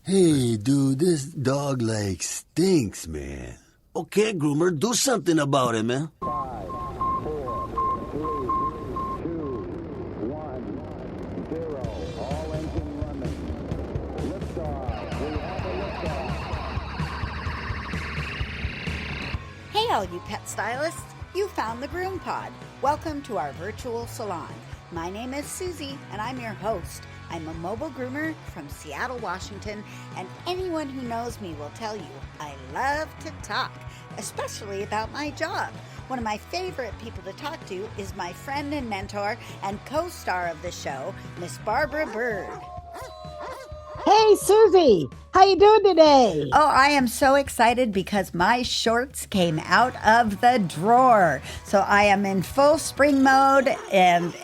Hey, dude, this dog like stinks, man. Okay, groomer, do something about it, man. 5, 4, 3, 2, 1, 0. All engine running. Liftoff. We have a liftoff. Hey, all you pet stylists. You found the GroomPod. Welcome to our virtual salon. My name is Susie, and I'm your host. I'm a mobile groomer from Seattle, Washington, and anyone who knows me will tell you I love to talk, especially about my job. One of my favorite people to talk to is my friend and mentor and co-star of the show, Miss Barbara Bird. Hey, Susie, how you doing today? Oh, I am so excited because my shorts came out of the drawer. So I am in full spring mode, and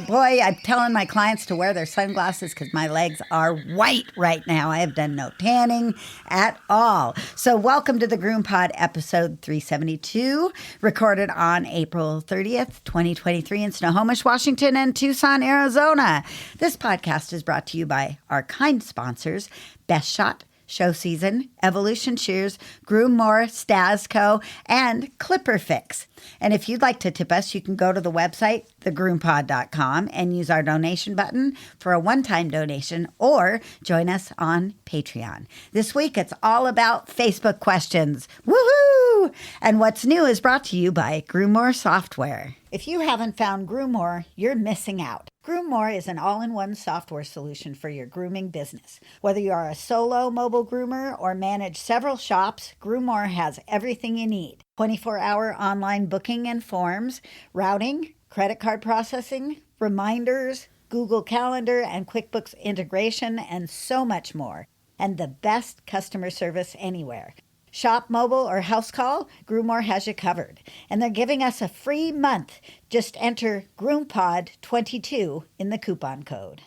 boy, I'm telling my clients to wear their sunglasses because my legs are white right now. I have done no tanning at all. So welcome to the GroomPod episode 372, recorded on April 30th, 2023 in Snohomish, Washington, and Tucson, Arizona. This podcast is brought to you by our kind sponsors, Best Shot, Show Season, Evolution Shears, Groom More, Stasco, and Clipper Fix. And if you'd like to tip us, you can go to the website, thegroompod.com, and use our donation button for a one-time donation, or join us on Patreon. This week, it's all about Facebook questions. Woohoo! And What's New is brought to you by Groom More Software. If you haven't found Groom More, you're missing out. Groom More is an all-in-one software solution for your grooming business. Whether you are a solo mobile groomer or manage several shops, Groom More has everything you need. 24-hour online booking and forms, routing, credit card processing, reminders, Google Calendar and QuickBooks integration, and so much more. And the best customer service anywhere. Shop mobile or house call, Groomore has you covered. And they're giving us a free month. Just enter GroomPod22 in the coupon code.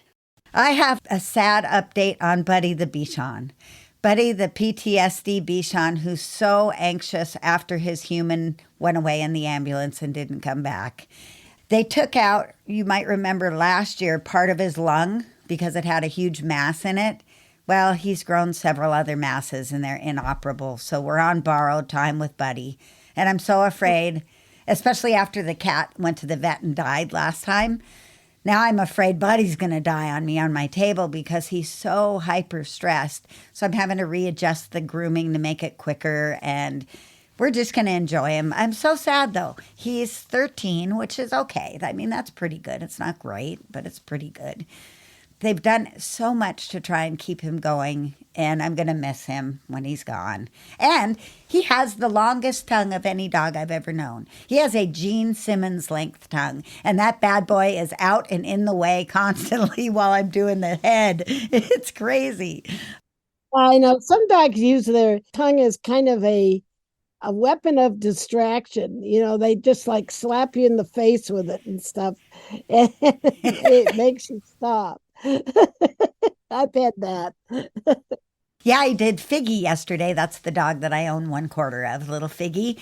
I have a sad update on Buddy the Bichon. Buddy the PTSD Bichon, who's so anxious after his human went away in the ambulance and didn't come back. They took out, you might remember last year, part of his lung because it had a huge mass in it. Well, he's grown several other masses and they're inoperable, so we're on borrowed time with Buddy. And I'm so afraid, especially after the cat went to the vet and died last time. Now I'm afraid Buddy's going to die on me on my table because he's so hyper stressed. So I'm having to readjust the grooming to make it quicker, and we're just going to enjoy him. I'm so sad, though. He's 13, which is okay. I mean, that's pretty good. It's not great, but it's pretty good. They've done so much to try and keep him going, and I'm going to miss him when he's gone. And he has the longest tongue of any dog I've ever known. He has a Gene Simmons length tongue, and that bad boy is out and in the way constantly while I'm doing the head. It's crazy. I know some dogs use their tongue as kind of a weapon of distraction. You know, they just like slap you in the face with it and stuff, and it makes you stop. I've had that. Yeah, I did Figgy yesterday. That's the dog that I own 1/4 of, little Figgy.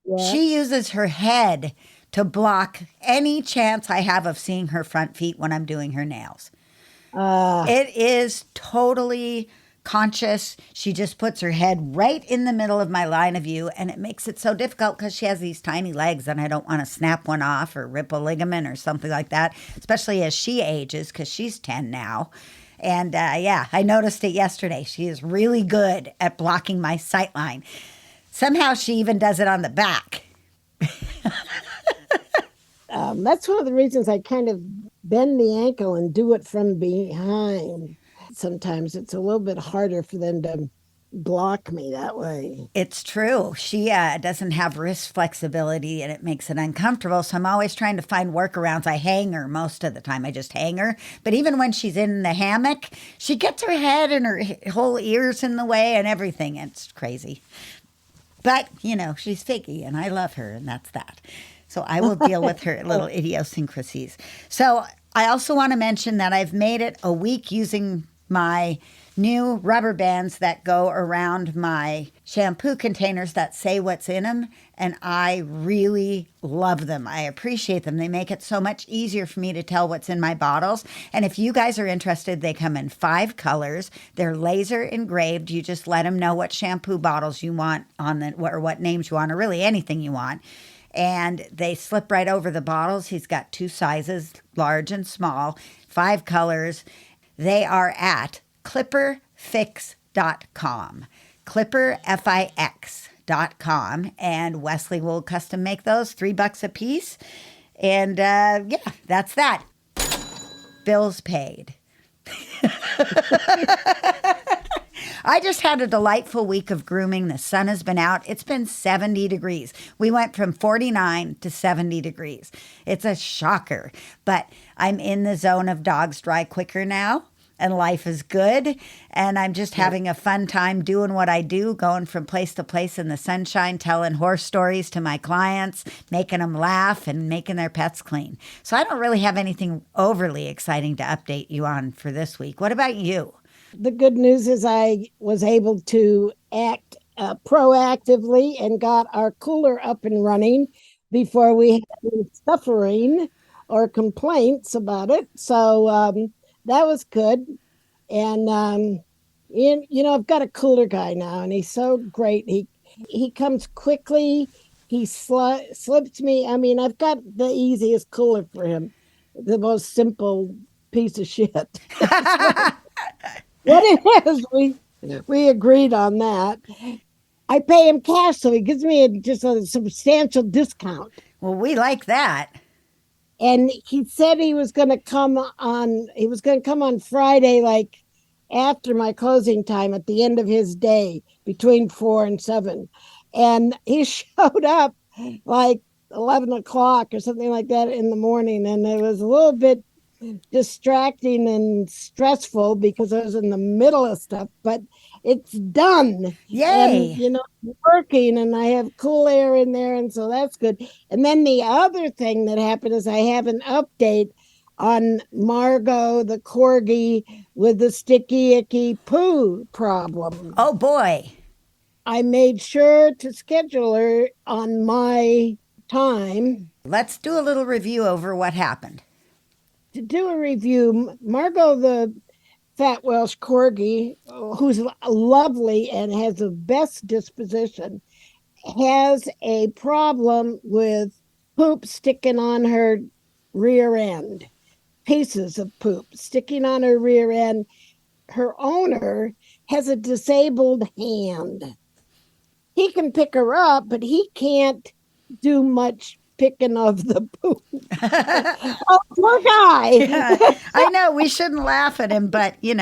Yeah. She uses her head to block any chance I have of seeing her front feet when I'm doing her nails. It is totally conscious. She just puts her head right in the middle of my line of view, and it makes it so difficult because she has these tiny legs and I don't want to snap one off or rip a ligament or something like that, especially as she ages because she's 10 now. And yeah, I noticed it yesterday. She is really good at blocking my sight line. Somehow she even does it on the back. That's one of the reasons I kind of bend the ankle and do it from behind. Sometimes it's a little bit harder for them to block me that way. It's true. She doesn't have wrist flexibility and it makes it uncomfortable. So I'm always trying to find workarounds. I hang her most of the time. I just hang her. But even when she's in the hammock, she gets her head and her whole ears in the way and everything. It's crazy. But, you know, she's Figgy and I love her, and that's that. So I will deal with her little idiosyncrasies. So I also want to mention that I've made it a week using my new rubber bands that go around my shampoo containers that say what's in them, and I really love them. I appreciate them. They make it so much easier for me to tell what's in my bottles. And if you guys are interested, they come in 5 colors. They're laser engraved. You just let them know what shampoo bottles you want on the, or what names you want, or really anything you want. And they slip right over the bottles. He's got 2 sizes, large and small, 5 colors. They are at clipperfix.com. clipperfix.com, and Wesley will custom make those, $3 a piece. And yeah, that's that. Bills paid. I just had a delightful week of grooming. The sun has been out. It's been 70 degrees. We went from 49 to 70 degrees. It's a shocker, but I'm in the zone of dogs dry quicker now. And life is good. And I'm just having a fun time doing what I do, going from place to place in the sunshine, telling horse stories to my clients, making them laugh and making their pets clean. So I don't really have anything overly exciting to update you on for this week. What about you? The good news is I was able to act proactively and got our cooler up and running before we had any suffering or complaints about it. So that was good. And, I've got a cooler guy now, and he's so great. He comes quickly. He slips me. I mean, I've got the easiest cooler for him, the most simple piece of shit. What it is, we agreed on that. I pay him cash, so he gives me just a substantial discount. Well, we like that. And he said he was going to come on Friday, like after my closing time at the end of his day, between 4 and 7. And he showed up like 11 o'clock or something like that in the morning. And it was a little bit distracting and stressful because I was in the middle of stuff, but it's done. Yay. And, working, and I have cool air in there, and so that's good. And then the other thing that happened is I have an update on Margot, the corgi, with the sticky, icky poo problem. Oh, boy. I made sure to schedule her on my time. Let's do a little review over what happened. To do a review, Margot, the fat Welsh corgi, who's lovely and has the best disposition, has a problem with poop sticking on her rear end, pieces of poop sticking on her rear end. Her owner has a disabled hand. He can pick her up, but he can't do much picking of the poop. Oh, poor guy. Yeah, I know we shouldn't laugh at him, but he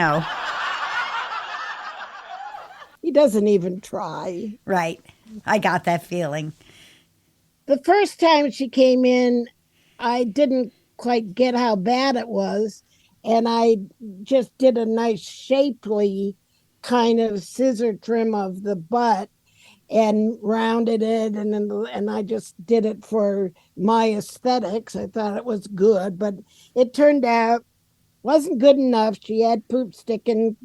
doesn't even try. Right. I got that feeling. The first time she came in, I didn't quite get how bad it was. And I just did a nice shapely kind of scissor trim of the butt and rounded it, and I just did it for my aesthetics. I thought it was good, but it turned out wasn't good enough. She had poop sticking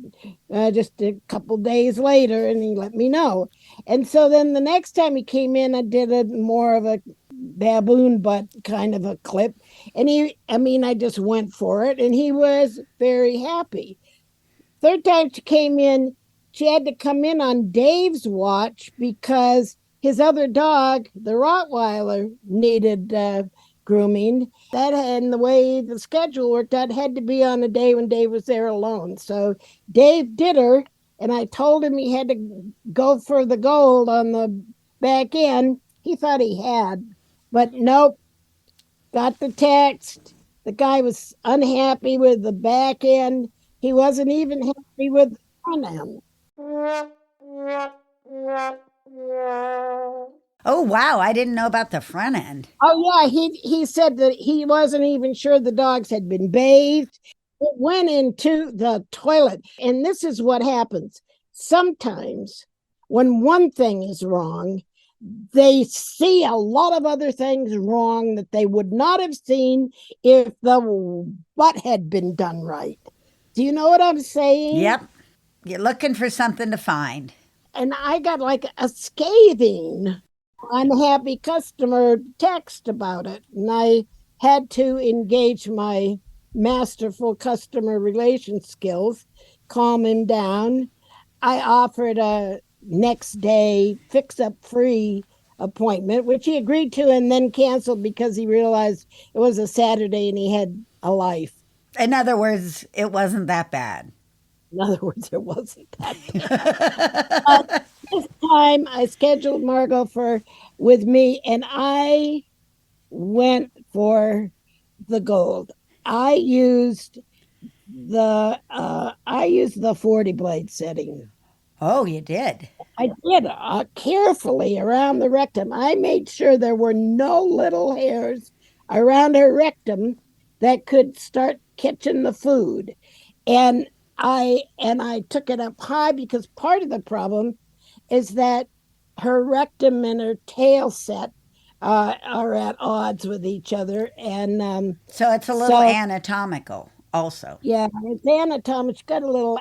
just a couple days later, and he let me know. And so then the next time he came in, I did a more of a baboon butt kind of a clip, and I just went for it, and he was very happy. Third time she came in, she had to come in on Dave's watch because his other dog, the Rottweiler, needed grooming. And the way the schedule worked out, had to be on a day when Dave was there alone. So Dave did her, and I told him he had to go for the gold on the back end. He thought he had, but nope. Got the text. The guy was unhappy with the back end. He wasn't even happy with the front end. Oh, wow. I didn't know about the front end. Oh, yeah. He said that he wasn't even sure the dogs had been bathed. It went into the toilet. And this is what happens. Sometimes when one thing is wrong, they see a lot of other things wrong that they would not have seen if the butt had been done right. Do you know what I'm saying? Yep. You're looking for something to find. And I got like a scathing, unhappy customer text about it. And I had to engage my masterful customer relation skills, calm him down. I offered a next day fix up free appointment, which he agreed to and then canceled because he realized it was a Saturday and he had a life. In other words, it wasn't that bad. In other words, it wasn't that bad. But this time I scheduled Margot for with me and I went for the gold. I used the 40 blade setting. Oh, you did. I did carefully around the rectum. I made sure there were no little hairs around her rectum that could start catching the food. And I took it up high because part of the problem is that her rectum and her tail set are at odds with each other, and So it's a little anatomical also. yeah, it's anatomy. It's got a little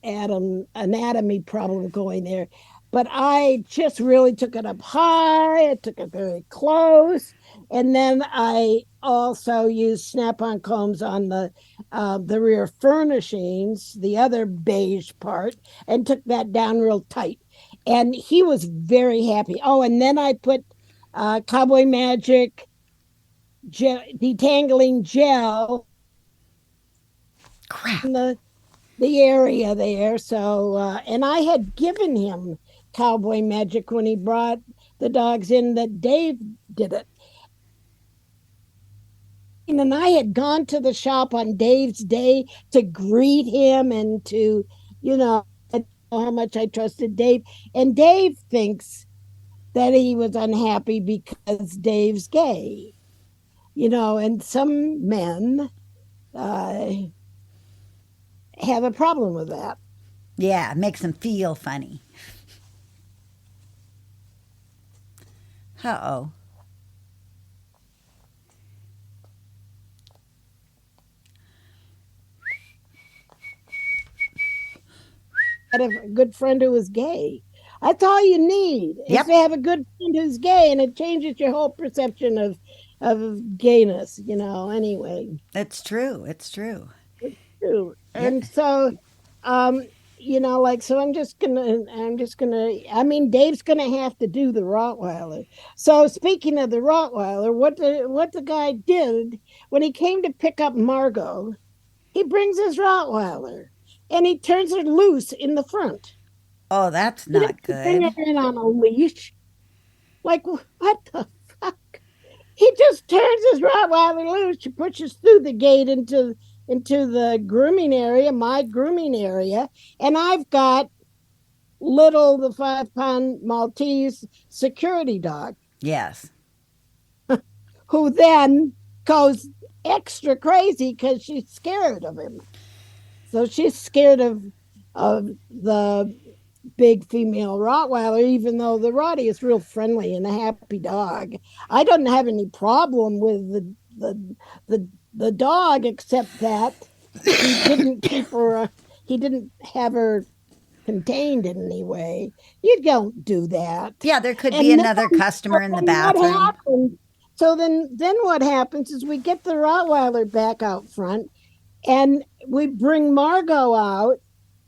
anatomy problem going there. But I just really took it up high. I took it very close, and then I also used snap-on combs on the rear furnishings, the other beige part, and took that down real tight. And he was very happy. Oh, and then I put Cowboy Magic detangling gel Crap. in the area there. So, and I had given him Cowboy Magic when he brought the dogs in that Dave did it. And I had gone to the shop on Dave's day to greet him and to, how much I trusted Dave. And Dave thinks that he was unhappy because Dave's gay, and some men have a problem with that. Yeah, it makes them feel funny. Uh-oh. I had a good friend who was gay. That's all you need is Yep. to have a good friend who's gay, and it changes your whole perception of gayness. Anyway, It's true. It's true. true. Yeah. And so, um, so I mean, Dave's gonna have to do the Rottweiler. So speaking of the Rottweiler, what the guy did when he came to pick up Margot, he brings his Rottweiler and he turns her loose in the front. Oh, that's He not doesn't bring her good. in on a leash. Like, what the fuck? He just turns his Rottweiler loose. She pushes through the gate into the grooming area, my grooming area, and I've got Little, the 5-pound Maltese security dog, Yes. who then goes extra crazy because she's scared of him. So she's scared of the big female Rottweiler, even though the Rottie is real friendly and a happy dog. I don't have any problem with the dog, except that he didn't keep her. He didn't have her contained in any way. You don't do that. Yeah, there could And be then, another customer in the what bathroom. happens? So then what happens is we get the Rottweiler back out front, and we bring Margot out,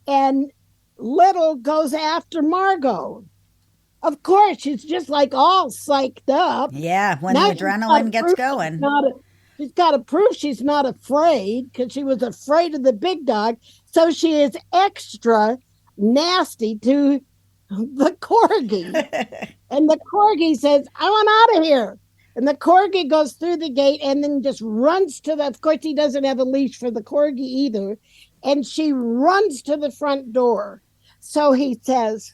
and Little goes after Margot. Of course, she's just like all psyched up. Yeah, when Now the adrenaline gets going. She's got to prove she's not afraid because she was afraid of the big dog. So she is extra nasty to the corgi. And the corgi says, I want out of here. And the corgi goes through the gate and then just runs to the, of course, he doesn't have a leash for the corgi either. And she runs to the front door. So he says,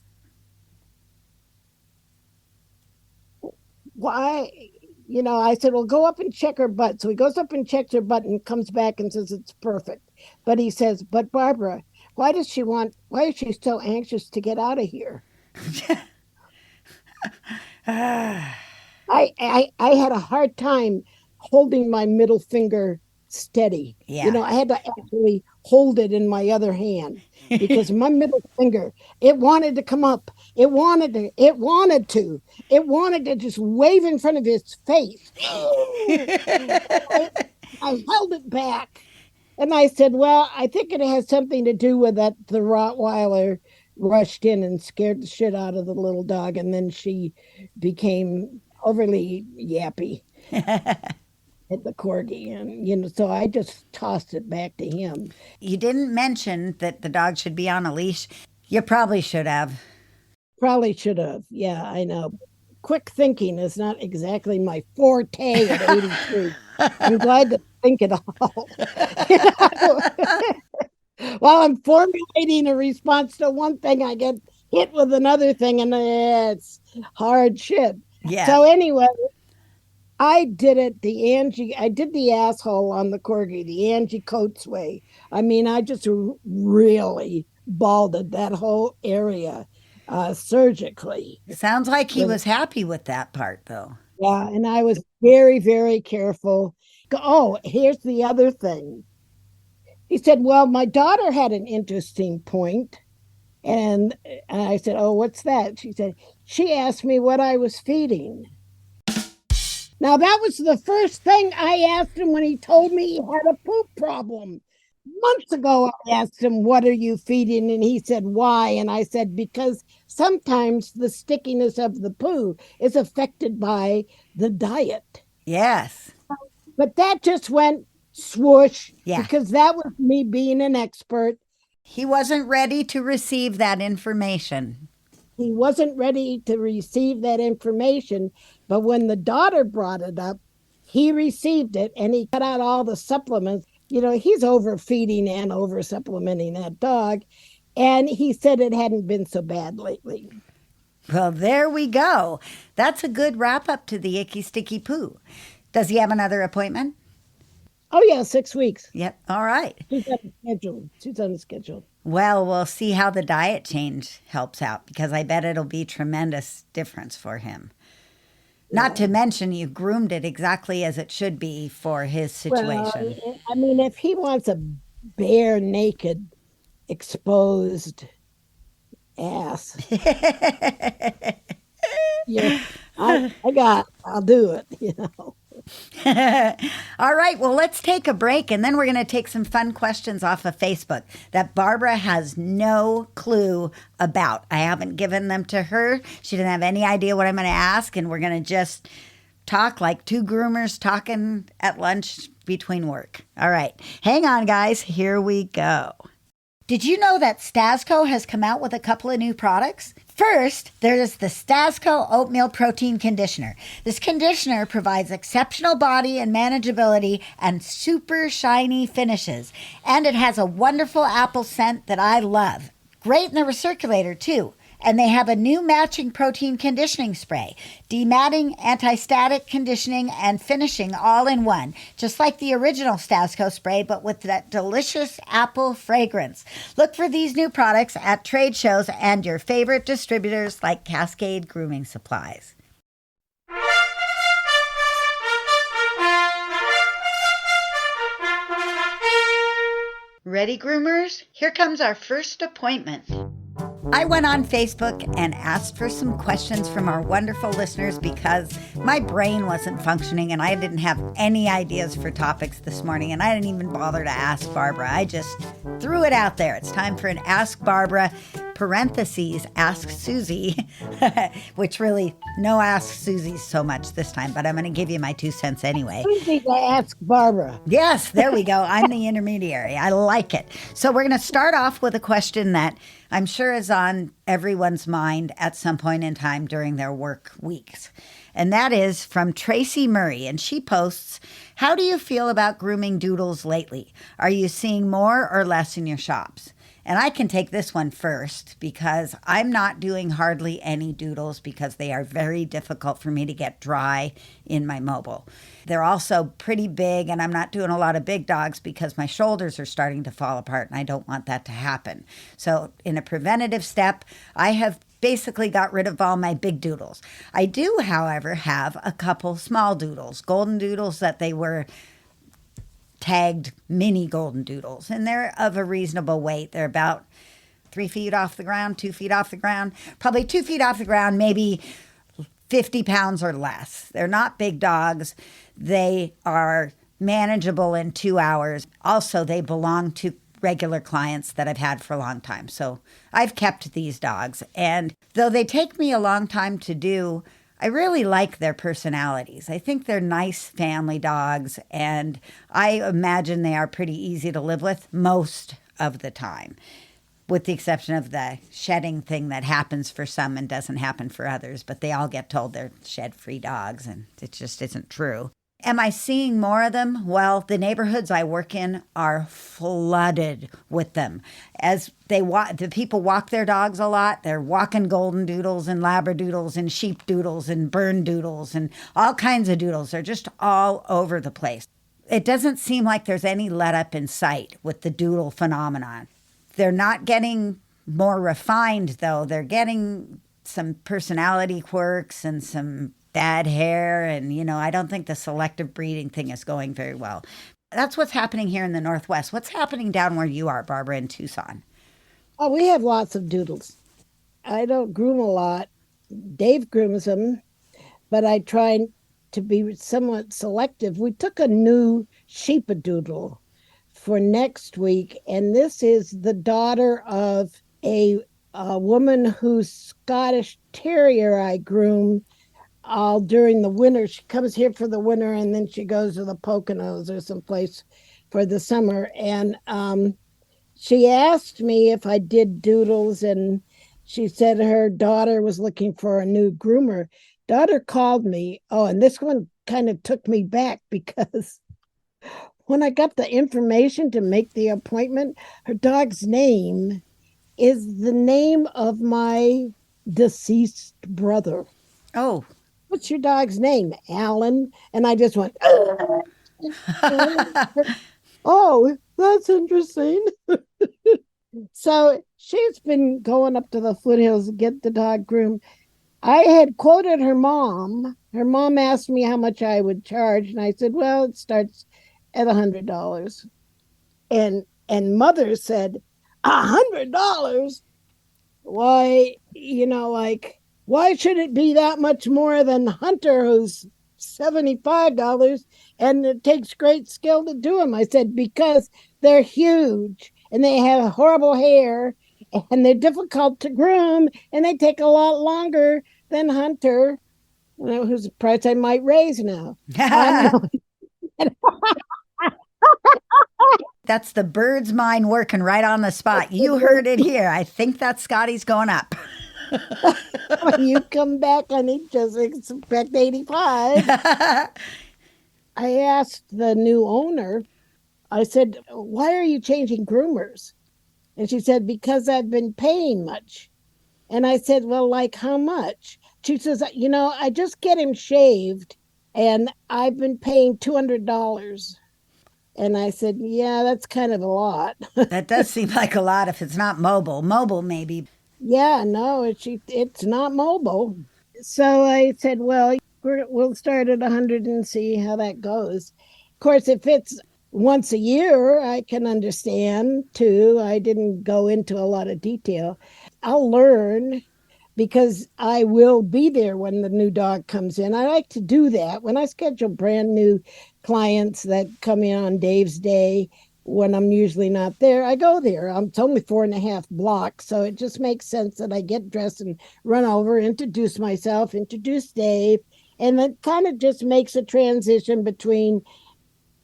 why? I said, well, go up and check her butt. So he goes up and checks her butt and comes back and says it's perfect. But he says, but Barbara, why is she so anxious to get out of here? I had a hard time holding my middle finger steady. Yeah. I had to actually hold it in my other hand because my middle finger, it wanted to come up. It wanted to just wave in front of his face. I held it back. And I said, well, I think it has something to do with that the Rottweiler rushed in and scared the shit out of the little dog. And then she became overly yappy at the corgi. And, so I just tossed it back to him. You didn't mention that the dog should be on a leash. You probably should have. Probably should have. Yeah, I know. Quick thinking is not exactly my forte at 83. I'm glad to think it all. While I'm formulating a response to one thing, I get hit with another thing, and it's hard shit. Yeah. So anyway, I did it I did the asshole on the corgi, the Angie Coates way. I mean, I just really balded that whole area surgically. Sounds like he was happy with that part, though. Yeah, and I was very, very careful. Oh, here's the other thing. He said, well, my daughter had an interesting point. And I said, oh, what's that? She said, she asked me what I was feeding. Now, that was the first thing I asked him when he told me he had a poop problem. Months ago, I asked him, what are you feeding? And he said, why? And I said, because sometimes the stickiness of the poo is affected by the diet. Yes. But that just went swoosh. Yeah. Because that was me being an expert. He wasn't ready to receive that information. He wasn't ready to receive that information. But when the daughter brought it up, he received it and he cut out all the supplements. He's overfeeding and over supplementing that dog. And he said it hadn't been so bad lately. Well, there we go. That's a good wrap up to the icky sticky poo. Does he have another appointment? Oh, yeah, 6 weeks. Yep. All right. She's on the schedule. Well, we'll see how the diet change helps out because I bet it'll be tremendous difference for him. Yeah. Not to mention you groomed it exactly as it should be for his situation. Well, I mean, if he wants a bare naked, exposed ass, yeah, I'll do it, All right, well, let's take a break, and then we're going to take some fun questions off of Facebook that Barbara has no clue about. I haven't given them to her. She didn't have any idea what I'm going to ask, and we're going to just talk like two groomers talking at lunch between work. All right, hang on, guys. Here we go. Did you know that Stasco has come out with a couple of new products? First, there's the Stasco Oatmeal Protein Conditioner. This conditioner provides exceptional body and manageability and super shiny finishes. And it has a wonderful apple scent that I love. Great in the recirculator, too. And they have a new matching protein conditioning spray, dematting, anti-static conditioning, and finishing all in one, just like the original Stasco spray, but with that delicious apple fragrance. Look for these new products at trade shows and your favorite distributors like Cascade Grooming Supplies. Ready, groomers? Here comes our first appointment. I went on Facebook and asked for some questions from our wonderful listeners because my brain wasn't functioning and I didn't have any ideas for topics this morning, and I didn't even bother to ask Barbara. I just threw it out there. It's time for an Ask Barbara, parentheses, Ask Susie, which really, no Ask Susie so much this time, but I'm going to give you my 2 cents anyway. Susie to Ask Barbara. Yes, there we go. I'm the intermediary. I like it. So we're going to start off with a question that I'm sure is on everyone's mind at some point in time during their work weeks. And that is from Tracy Murray. And she posts, how do you feel about grooming doodles lately? Are you seeing more or less in your shops? And I can take this one first because I'm not doing hardly any doodles because they are very difficult for me to get dry in my mobile. They're also pretty big, and I'm not doing a lot of big dogs because my shoulders are starting to fall apart and I don't want that to happen. So in a preventative step, I have basically got rid of all my big doodles. I do, however, have a couple small doodles, golden doodles that they were tagged mini golden doodles, and they're of a reasonable weight. They're about 3 feet off the ground, 2 feet off the ground, probably 2 feet off the ground, maybe 50 pounds or less. They're not big dogs. They are manageable in 2 hours. Also, they belong to regular clients that I've had for a long time. So I've kept these dogs. And though they take me a long time to do, I really like their personalities. I think they're nice family dogs, and I imagine they are pretty easy to live with most of the time, with the exception of the shedding thing that happens for some and doesn't happen for others. But they all get told they're shed-free dogs, and it just isn't true. Am I seeing more of them? Well, the neighborhoods I work in are flooded with them. As the people walk their dogs a lot. They're walking golden doodles and labradoodles and sheep doodles and burn doodles and all kinds of doodles. They're just all over the place. It doesn't seem like there's any let up in sight with the doodle phenomenon. They're not getting more refined, though. They're getting some personality quirks and some bad hair. And, I don't think the selective breeding thing is going very well. That's what's happening here in the Northwest. What's happening down where you are, Barbara, in Tucson? Oh, we have lots of doodles. I don't groom a lot. Dave grooms them, but I try to be somewhat selective. We took a new sheepadoodle for next week, and this is the daughter of a woman whose Scottish Terrier I groom all during the winter. She comes here for the winter, and then she goes to the Poconos or someplace for the summer. And she asked me if I did doodles, and she said her daughter was looking for a new groomer. Daughter called me. Oh, and this one kind of took me back, because when I got the information to make the appointment, her dog's name is the name of my deceased brother. Oh. What's your dog's name? Alan. And I just went, oh, that's interesting. So she's been going up to the foothills to get the dog groomed. I had quoted her mom. Her mom asked me how much I would charge, and I said, well, it starts at $100. And mother said, $100? Why, why should it be that much more than Hunter, who's $75, and it takes great skill to do them? I said, because they're huge and they have horrible hair and they're difficult to groom and they take a lot longer than Hunter, whose price I might raise now. That's the bird's mind working right on the spot. You heard it here. I think that Scotty's going up. When you come back, I need just expect 85. I asked the new owner, I said, why are you changing groomers? And she said, because I've been paying much. And I said, well, like how much? She says, I just get him shaved and I've been paying $200. And I said, yeah, that's kind of a lot. That does seem like a lot if it's not mobile. Mobile, maybe. Yeah, no, it's not mobile. So I said, well, we'll start at 100 and see how that goes. Of course, if it's once a year, I can understand too. I didn't go into a lot of detail. I'll learn, because I will be there when the new dog comes in. I like to do that. When I schedule brand new clients that come in on Dave's day, when I'm usually not there, I go there. It's only 4.5 blocks, so it just makes sense that I get dressed and run over, introduce myself, introduce Dave, and that kind of just makes a transition between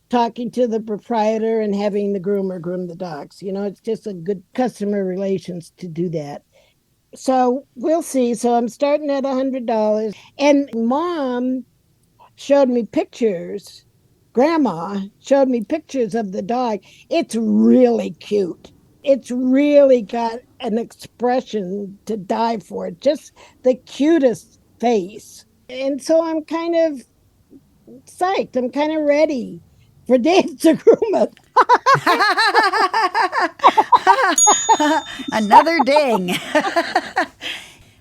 talking to the proprietor and having the groomer groom the dogs. It's just a good customer relations to do that. So we'll see. So I'm starting at $100, and Mom showed me pictures. Grandma showed me pictures of the dog. It's really cute. It's really got an expression to die for. Just the cutest face. And so I'm kind of psyched. I'm kind of ready for Dave to groom it. Another ding.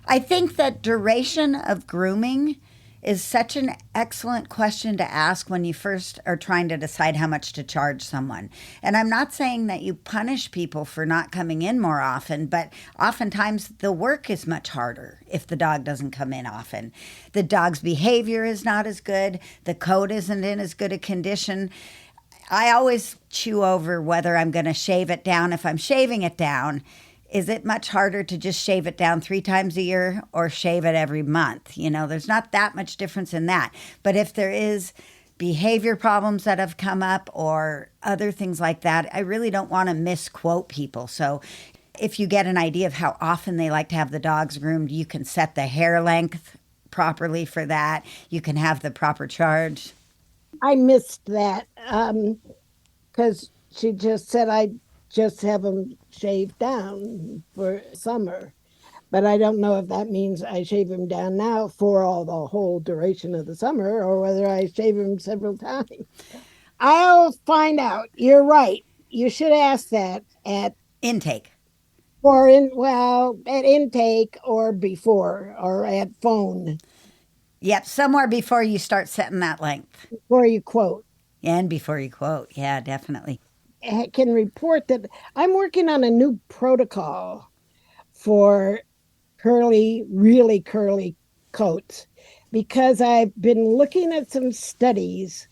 I think that duration of grooming is such an excellent question to ask when you first are trying to decide how much to charge someone. And I'm not saying that you punish people for not coming in more often, but oftentimes the work is much harder if the dog doesn't come in often. The dog's behavior is not as good, the coat isn't in as good a condition. I always chew over whether I'm going to shave it down. If I'm shaving it down, is it much harder to just shave it down 3 times a year or shave it every month? There's not that much difference in that. But if there is behavior problems that have come up or other things like that, I really don't want to misquote people. So if you get an idea of how often they like to have the dogs groomed, you can set the hair length properly for that. You can have the proper charge. I missed that because she just said I just have them shaved down for summer. But I don't know if that means I shave him down now for the whole duration of the summer or whether I shave him several times. I'll find out. You're right. You should ask that at Intake. at intake or before or at phone Yep, somewhere before you start setting that length. before you quote. And before you quote. Yeah, definitely. Can report that I'm working on a new protocol for really curly coats because I've been looking at some studies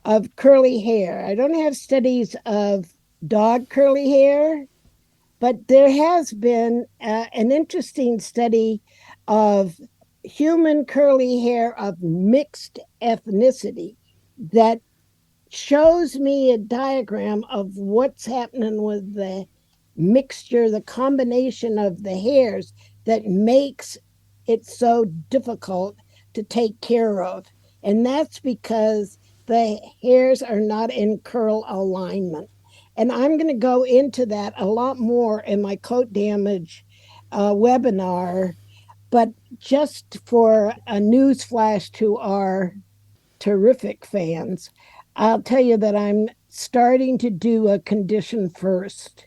of curly hair. I don't have studies of dog curly hair, but there has been an interesting study of human curly hair of mixed ethnicity that shows me a diagram of what's happening with the mixture, the combination of the hairs that makes it so difficult to take care of. And that's because the hairs are not in curl alignment. And I'm going to go into that a lot more in my coat damage webinar. But just for a news flash to our terrific fans, I'll tell you that I'm starting to do a condition first.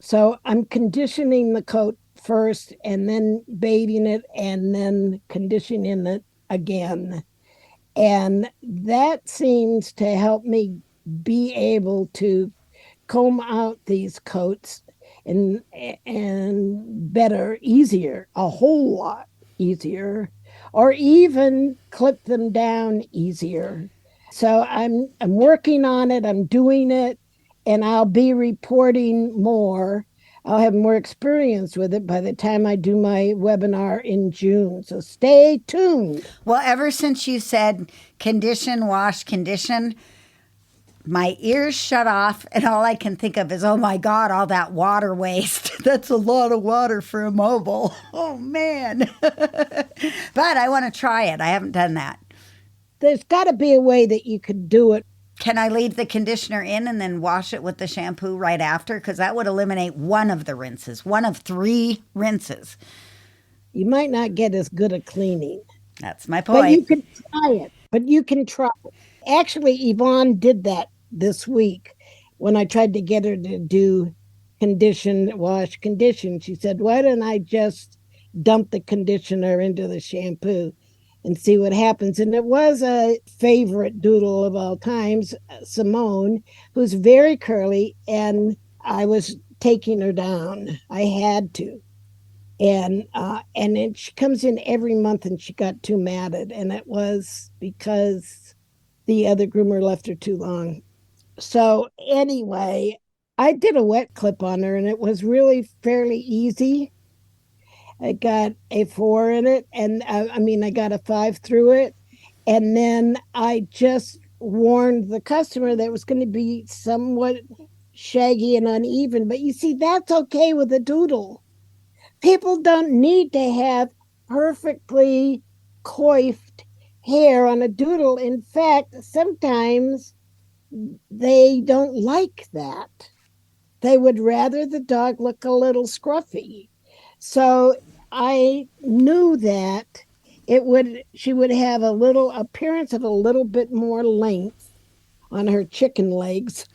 So I'm conditioning the coat first and then bathing it and then conditioning it again. And that seems to help me be able to comb out these coats and better, easier, a whole lot easier, or even clip them down easier. So I'm working on it, I'm doing it, and I'll be reporting more. I'll have more experience with it by the time I do my webinar in June. So stay tuned. Well, ever since you said condition, wash, condition, my ears shut off, and all I can think of is, oh my God, all that water waste. That's a lot of water for a mobile. Oh man. But I want to try it. I haven't done that. There's got to be a way that you could do it. Can I leave the conditioner in and then wash it with the shampoo right after? Because that would eliminate one of the rinses, one of 3 rinses. You might not get as good a cleaning. That's my But you point. can try it. But you can try it. Actually, Yvonne did that this week when I tried to get her to do condition, wash, condition. She said, why don't I just dump the conditioner into the shampoo and see what happens? And it was a favorite doodle of all times, Simone, who's very curly, and I was taking her down. I had to. And then she comes in every month and she got too matted, and it was because the other groomer left her too long. So anyway, I did a wet clip on her and it was really fairly easy. I got a 4 in it, and I got a 5 through it. And then I just warned the customer that it was going to be somewhat shaggy and uneven. But you see, that's okay with a doodle. People don't need to have perfectly coiffed hair on a doodle. In fact, sometimes they don't like that. They would rather the dog look a little scruffy. So I knew that she would have a little appearance of a little bit more length on her chicken legs.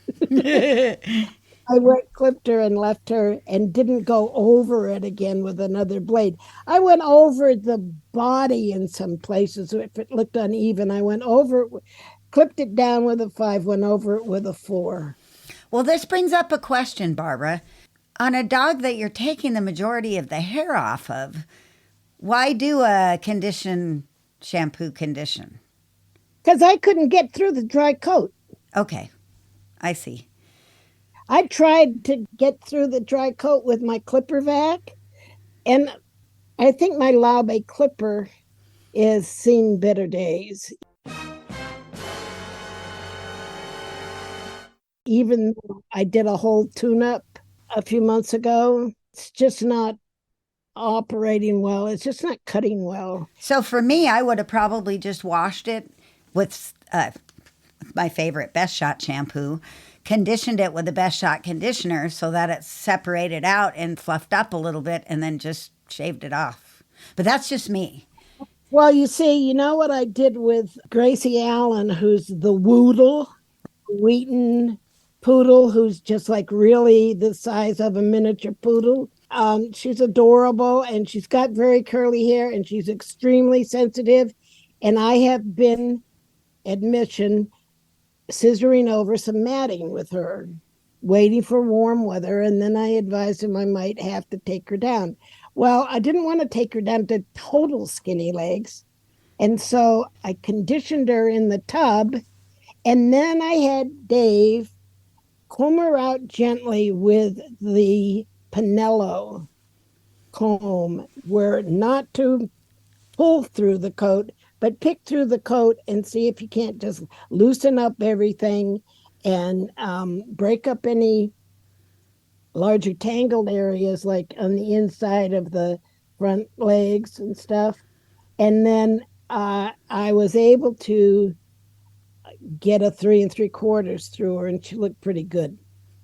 I went clipped her and left her and didn't go over it again with another blade. I went over the body in some places. If it looked uneven, I went over it, clipped it down with a 5, went over it with a 4. Well, this brings up a question, Barbara. On a dog that you're taking the majority of the hair off of, why do a shampoo condition? Because I couldn't get through the dry coat. Okay, I see. I tried to get through the dry coat with my clipper vac, and I think my Laube clipper is seen better days. Even though I did a whole tune-up a few months ago, it's just not operating well. It's just not cutting well. So for me, I would have probably just washed it with my favorite Best Shot shampoo, conditioned it with the Best Shot conditioner so that it's separated out and fluffed up a little bit, and then just shaved it off. But that's just me. Well, you see, you know what I did with Gracie Allen, who's the Woodle, Wheaton poodle, who's just like really the size of a miniature poodle. She's adorable, and she's got very curly hair, and she's extremely sensitive. And I have been, admission, scissoring over some matting with her, waiting for warm weather. And then I advised him I might have to take her down. Well, I didn't want to take her down to total skinny legs. And so I conditioned her in the tub. And then I had Dave comb her out gently with the Pinello comb, where not to pull through the coat, but pick through the coat and see if you can't just loosen up everything and break up any larger tangled areas, like on the inside of the front legs and stuff. And then I was able to get a 3 3/4 through her, and she looked pretty good.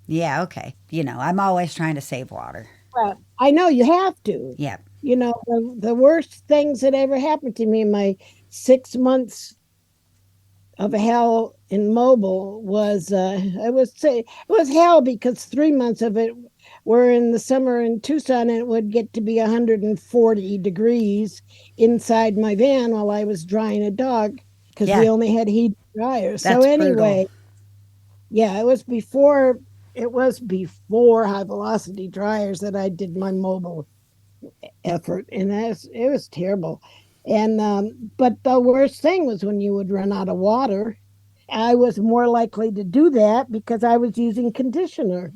Yeah, okay. I'm always trying to save water. Well, I know you have to. Yeah. The worst things that ever happened to me in my 6 months of hell in Mobile was I would say it was hell, because 3 months of it were in the summer in Tucson, and it would get to be 140 degrees inside my van while I was drying a dog, because we only had heat dryers. That's so anyway, brutal. yeah, it was before high velocity dryers that I did my Mobile effort, and it was terrible. And but the worst thing was when you would run out of water. I was more likely to do that because I was using conditioner.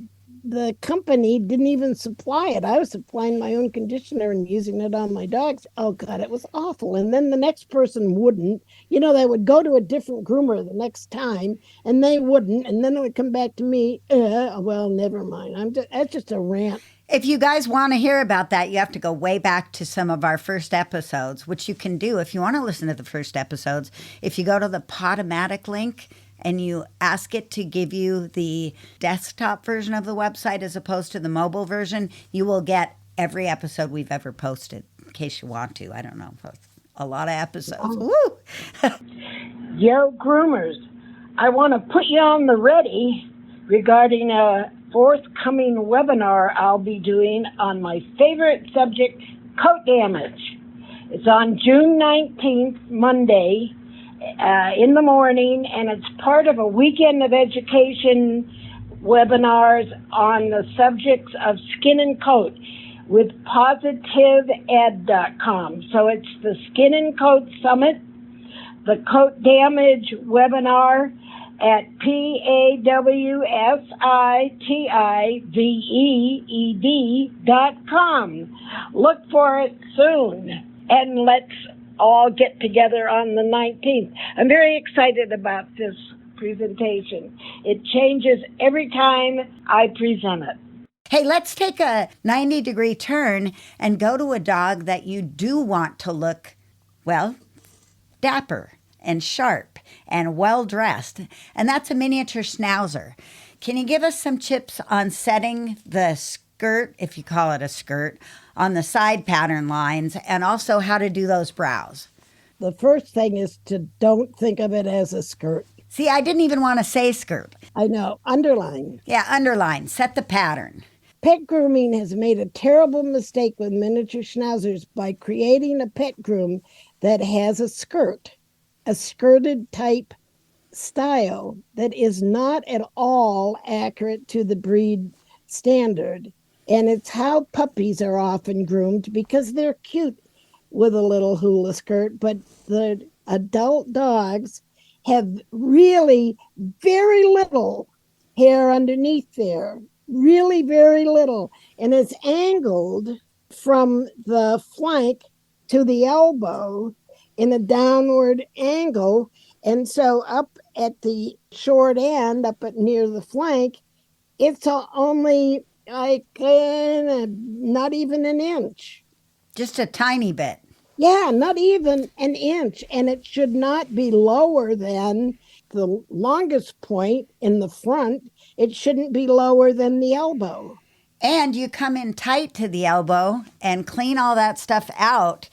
The company didn't even supply it. I was supplying my own conditioner and using it on my dogs. Oh God, it was awful. And then the next person wouldn't. They would go to a different groomer the next time, and they wouldn't. And then it would come back to me. Well, never mind. That's just a rant. If you guys want to hear about that, you have to go way back to some of our first episodes, which you can do if you want to listen to the first episodes. If you go to the Podomatic link and you ask it to give you the desktop version of the website as opposed to the mobile version, you will get every episode we've ever posted, in case you want to. I don't know. A lot of episodes. Woo! Yo, groomers, I want to put you on the ready regarding a forthcoming webinar I'll be doing on my favorite subject, coat damage. It's on June 19th, Monday, in the morning, and it's part of a weekend of education webinars on the subjects of skin and coat with positiveed.com. So it's the Skin and Coat Summit, the Coat Damage webinar at PAWSITIVEED.com. Look for it soon, and let's all get together on the 19th. I'm very excited about this presentation. It changes every time I present it. Hey, let's take a 90-degree turn and go to a dog that you do want to look, well, dapper and sharp and well-dressed, and that's a miniature schnauzer. Can you give us some tips on setting the skirt, if you call it a skirt, on the side pattern lines, and also how to do those brows? The first thing is to don't think of it as a skirt. See, I didn't even want to say skirt. I know. Underline. Yeah, underline, set the pattern. Pet grooming has made a terrible mistake with miniature schnauzers by creating a pet groom that has a skirted type style that is not at all accurate to the breed standard. And it's how puppies are often groomed because they're cute with a little hula skirt, but the adult dogs have really very little hair underneath there, really very little. And it's angled from the flank to the elbow in a downward angle. And so up at the short end, up at near the flank, it's only like not even an inch. Just a tiny bit. Yeah, not even an inch. And it should not be lower than the longest point in the front. It shouldn't be lower than the elbow. And you come in tight to the elbow and clean all that stuff out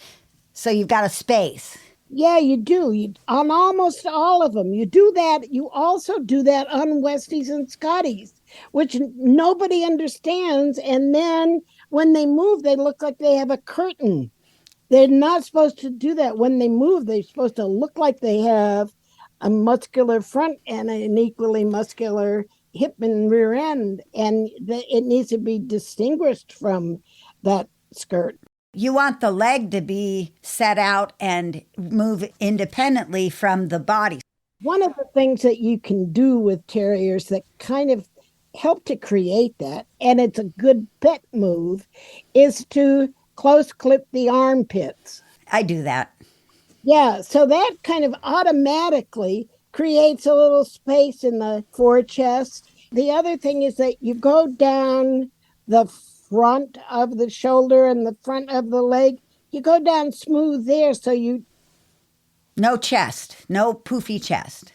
so you've got a space. Yeah, you do. On almost all of them. You do that. You also do that on Westies and Scotties, which nobody understands. And then when they move, they look like they have a curtain. They're not supposed to do that. When they move, they're supposed to look like they have a muscular front and an equally muscular hip and rear end. And it needs to be distinguished from that skirt. You want the leg to be set out and move independently from the body. One of the things that you can do with terriers that kind of help to create that, and it's a good pet move, is to close clip the armpits. I do that. Yeah, so that kind of automatically creates a little space in the forechest. The other thing is that you go down the front of the shoulder and the front of the leg. You go down smooth there, so you No chest, no poofy chest.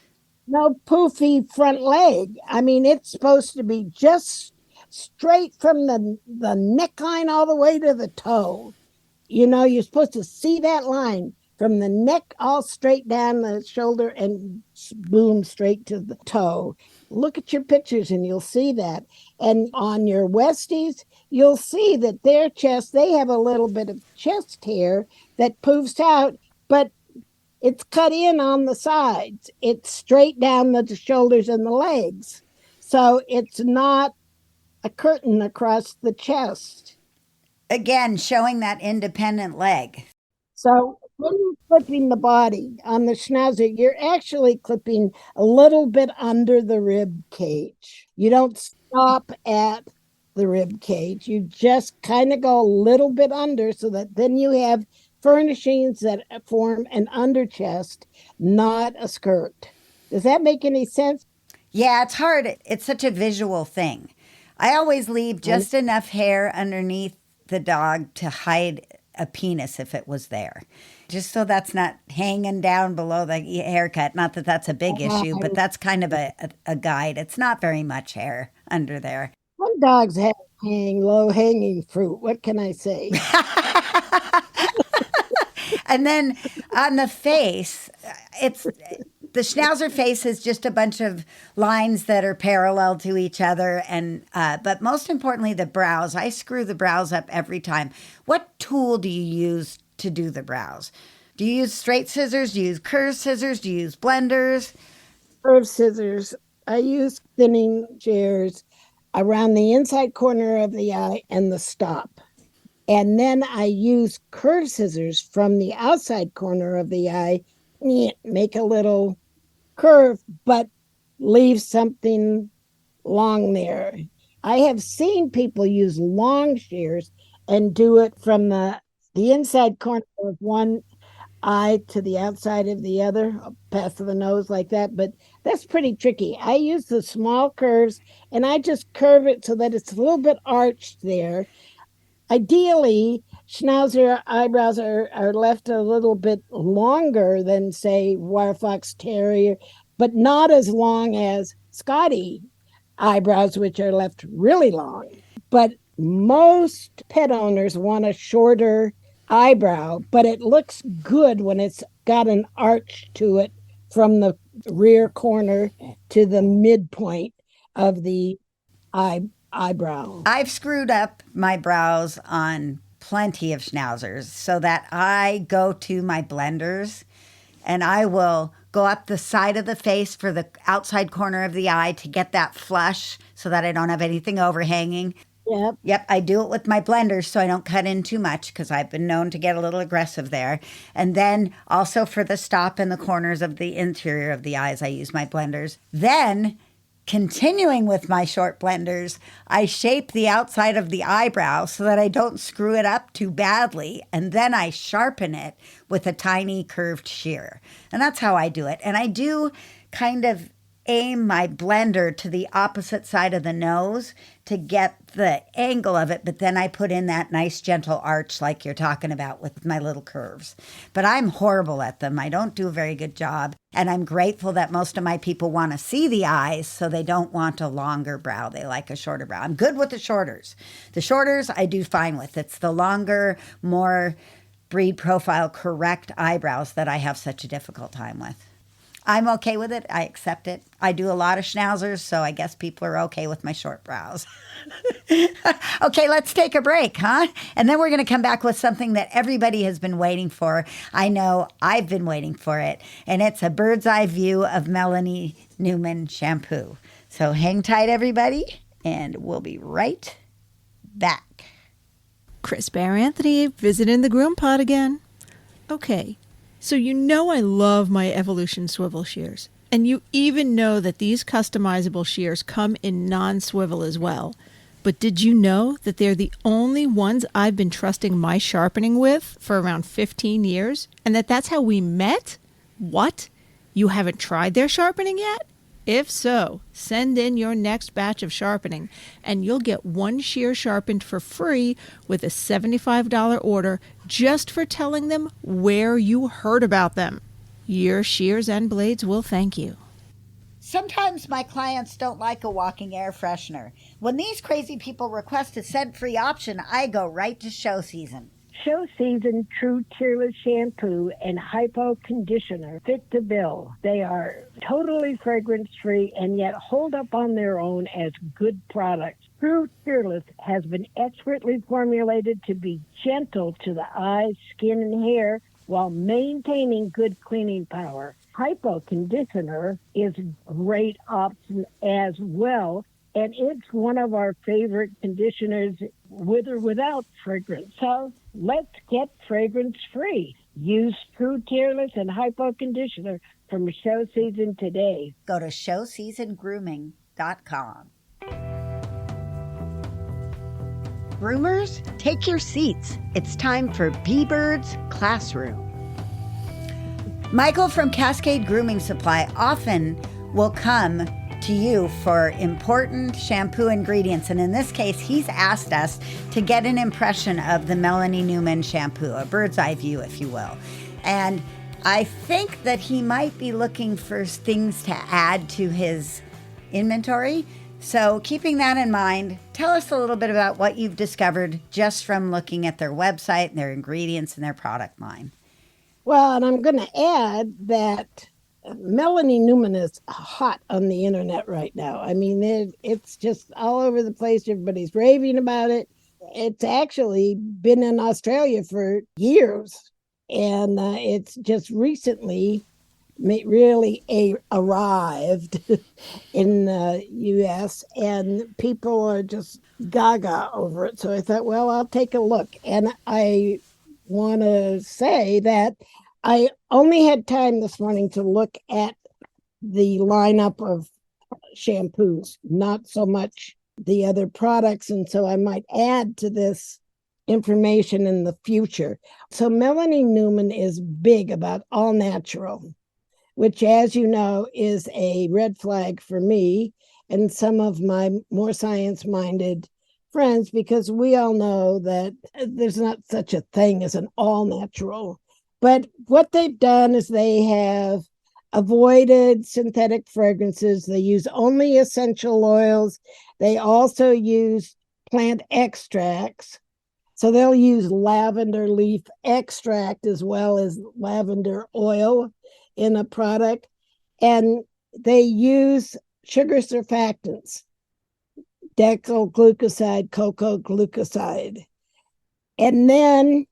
no poofy front leg. I mean, it's supposed to be just straight from the neckline all the way to the toe. You know, you're supposed to see that line from the neck all straight down the shoulder and boom straight to the toe. Look at your pictures and you'll see that. And on your Westies, you'll see that their chest, they have a little bit of chest hair that poofs out, but it's cut in on the sides. It's straight down the shoulders and the legs. So it's not a curtain across the chest. Again, showing that independent leg. So when you're clipping the body on the schnauzer, you're actually clipping a little bit under the rib cage. You don't stop at the rib cage. You just kind of go a little bit under so that then you have furnishings that form an under chest, not a skirt. Does that make any sense? Yeah, it's hard. It's such a visual thing. I always leave just enough hair underneath the dog to hide a penis if it was there, just so that's not hanging down below the haircut. Not that that's a big issue, but that's kind of a guide. It's not very much hair under there. Some dogs have low-hanging fruit. What can I say? And then on the face, it's the schnauzer face is just a bunch of lines that are parallel to each other. And but most importantly, the brows. I screw the brows up every time. What tool do you use to do the brows? Do you use straight scissors? Do you use curved scissors? Do you use blenders? Curved scissors. I use thinning shears around the inside corner of the eye and the stop. And then I use curved scissors from the outside corner of the eye, make a little curve, but leave something long there. I have seen people use long shears and do it from the inside corner of one eye to the outside of the other, past the nose like that. But that's pretty tricky. I use the small curves and I just curve it so that it's a little bit arched there. Ideally, schnauzer eyebrows are left a little bit longer than, say, wire fox terrier, but not as long as Scotty eyebrows, which are left really long. But most pet owners want a shorter eyebrow, but it looks good when it's got an arch to it from the rear corner to the midpoint of the eyebrow. I've screwed up my brows on plenty of schnauzers so that I go to my blenders and I will go up the side of the face for the outside corner of the eye to get that flush so that I don't have anything overhanging. Yep. Yep, I do it with my blenders so I don't cut in too much because I've been known to get a little aggressive there. And then also for the stop in the corners of the interior of the eyes, I use my blenders. Then, continuing with my short blenders, I shape the outside of the eyebrow so that I don't screw it up too badly. And then I sharpen it with a tiny curved shear. And that's how I do it. And I do kind of aim my blender to the opposite side of the nose to get the angle of it, but then I put in that nice gentle arch like you're talking about with my little curves. But I'm horrible at them. I don't do a very good job. And I'm grateful that most of my people want to see the eyes, so they don't want a longer brow. They like a shorter brow. I'm good with the shorters. The shorters I do fine with. It's the longer, more breed profile correct eyebrows that I have such a difficult time with. I'm okay with it. I accept it. I do a lot of schnauzers, so I guess people are okay with my short brows. Okay, let's take a break, huh? And then we're going to come back with something that everybody has been waiting for. I know I've been waiting for it, and it's a bird's eye view of Melanie Newman Shampoo. So hang tight, everybody, and we'll be right back. Chris Bear Anthony visiting the GroomPod again. Okay. So you know I love my Evolution swivel shears. And you even know that these customizable shears come in non-swivel as well. But did you know that they're the only ones I've been trusting my sharpening with for around 15 years? And that's how we met? What? You haven't tried their sharpening yet? If so, send in your next batch of sharpening and you'll get one shear sharpened for free with a $75 order just for telling them where you heard about them. Your shears and blades will thank you. Sometimes my clients don't like a walking air freshener. When these crazy people request a scent-free option, I go right to Show Season. Show Season True Tearless Shampoo and Hypo Conditioner fit the bill. They are totally fragrance-free and yet hold up on their own as good products. True Tearless has been expertly formulated to be gentle to the eyes, skin, and hair while maintaining good cleaning power. Hypo Conditioner is a great option as well, and it's one of our favorite conditioners with or without fragrance. So let's get fragrance free. Use True Tearless and Hypo Conditioner from Show Season today. Go to showseasongrooming.com. Groomers, take your seats. It's time for B-Bird's Classroom. Michael from Cascade Grooming Supply often will come to you for important shampoo ingredients. And in this case, he's asked us to get an impression of the Melanie Newman shampoo, a bird's eye view, if you will. And I think that he might be looking for things to add to his inventory. So keeping that in mind, tell us a little bit about what you've discovered just from looking at their website, their ingredients, and their product line. Well, and I'm going to add that Melanie Newman is hot on the internet right now. I mean, it's just all over the place. Everybody's raving about it. It's actually been in Australia for years, and it's just recently really arrived in the U.S., and people are just gaga over it. So I thought, well, I'll take a look. And I want to say that I only had time this morning to look at the lineup of shampoos, not so much the other products. And so I might add to this information in the future. So Melanie Newman is big about all natural, which, as you know, is a red flag for me and some of my more science-minded friends, because we all know that there's not such a thing as an all-natural. But what they've done is they have avoided synthetic fragrances. They use only essential oils. They also use plant extracts. So they'll use lavender leaf extract as well as lavender oil in a product. and they use sugar surfactants, decyl glucoside, cocoa glucoside. And then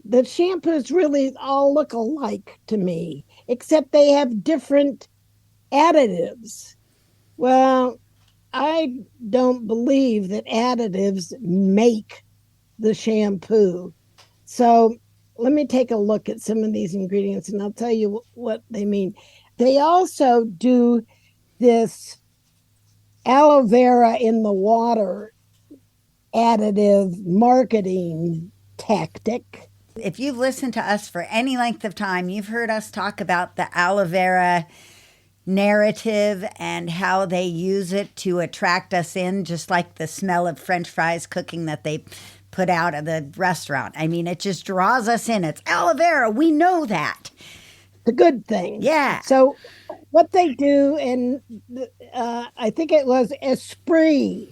the shampoos really all look alike to me, except they have different additives. Well, I don't believe that additives make the shampoo. So let me take a look at some of these ingredients and I'll tell you what they mean. They also do this aloe vera in the water additive marketing tactic. If you've listened to us for any length of time, you've heard us talk about the aloe vera narrative and how they use it to attract us in, just like the smell of French fries cooking that they put out of the restaurant. I mean, it just draws us in. It's aloe vera. We know that. The good thing. Yeah. So what they do, and I think it was Esprit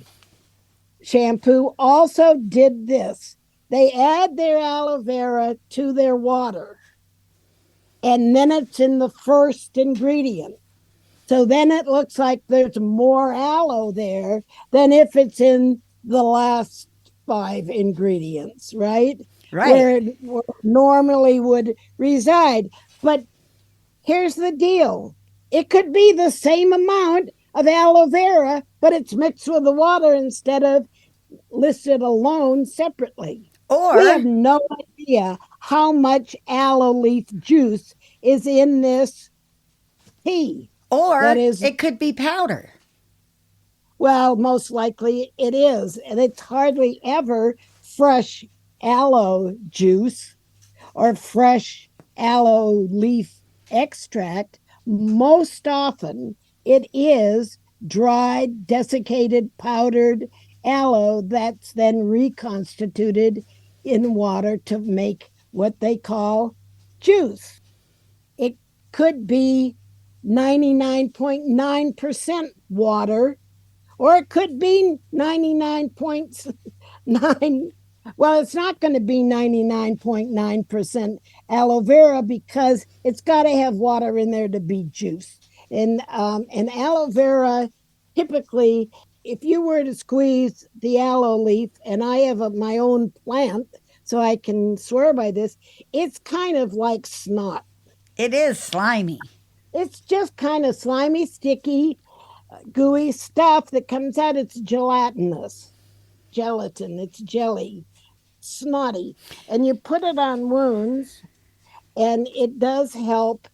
shampoo also did this. They add their aloe vera to their water, and then it's in the first ingredient. So then it looks like there's more aloe there than if it's in the last 5 ingredients, right? Right. Where it normally would reside. But here's the deal. It could be the same amount of aloe vera, but it's mixed with the water instead of listed alone separately. Or we have no idea how much aloe leaf juice is in this tea. Or that is, it could be powder. Well, most likely it is. And it's hardly ever fresh aloe juice or fresh aloe leaf extract. Most often it is dried, desiccated, powdered aloe that's then reconstituted in water to make what they call juice. It could be 99.9% water, or it could be 99.9. Well, it's not going to be 99.9% aloe vera because it's got to have water in there to be juice. And aloe vera, typically, if you were to squeeze the aloe leaf, and I have my own plant, so I can swear by this, it's kind of like snot. It is slimy. It's just kind of slimy, sticky, gooey stuff that comes out. It's gelatinous, gelatin, it's jelly, snotty. And you put it on wounds, and it does help.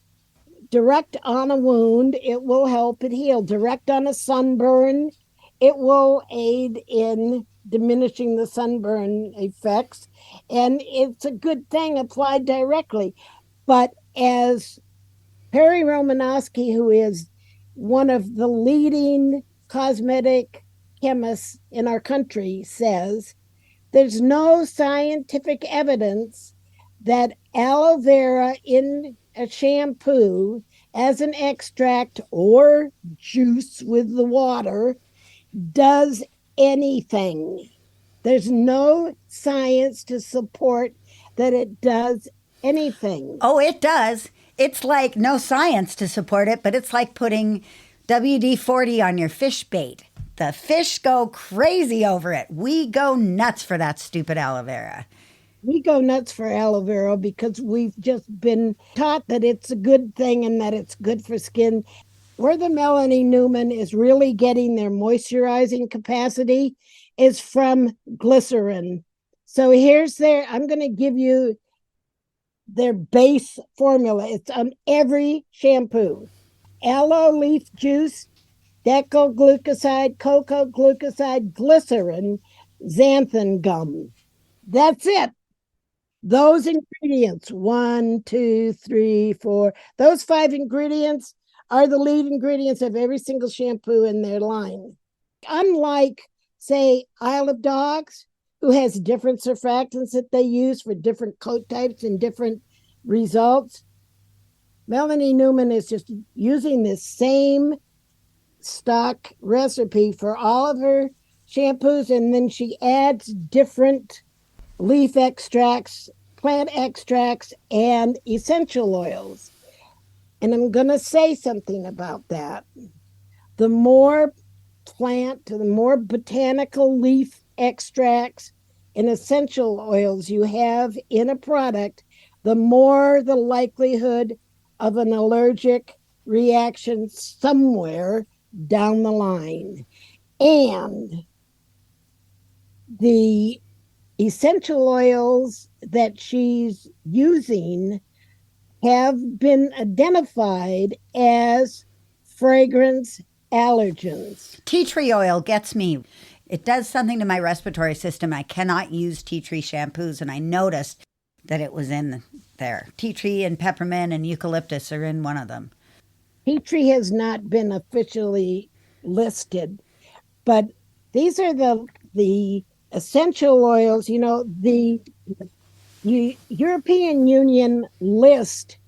Direct on a wound, it will help it heal. Direct on a sunburn, it will aid in diminishing the sunburn effects. And it's a good thing applied directly. But as Perry Romanowski, who is one of the leading cosmetic chemists in our country, says, there's no scientific evidence that aloe vera in a shampoo as an extract or juice with the water does anything. There's no science to support that it does anything. Oh, it does. It's like no science to support it, but it's like putting WD-40 on your fish bait. The fish go crazy over it. We go nuts for that stupid aloe vera. We go nuts for aloe vera because we've just been taught that it's a good thing and that it's good for skin. Where the Melanie Newman is really getting their moisturizing capacity is from glycerin. So here's I'm going to give you their base formula. It's on every shampoo. Aloe leaf juice, decyl glucoside, cocoa glucoside, glycerin, xanthan gum. That's it. Those ingredients, 1, 2, 3, 4, those 5 ingredients are the lead ingredients of every single shampoo in their line. Unlike, say, Isle of Dogs, who has different surfactants that they use for different coat types and different results, Melanie Newman is just using this same stock recipe for all of her shampoos, and then she adds different leaf extracts, plant extracts, and essential oils. And I'm going to say something about that. The more the more botanical leaf extracts and essential oils you have in a product, the more the likelihood of an allergic reaction somewhere down the line. And the essential oils that she's using have been identified as fragrance allergens. Tea tree oil gets me. It does something to my respiratory system. I cannot use tea tree shampoos, and I noticed that it was in there. Tea tree and peppermint and eucalyptus are in one of them. Tea tree has not been officially listed, but these are the essential oils. You know, the European Union list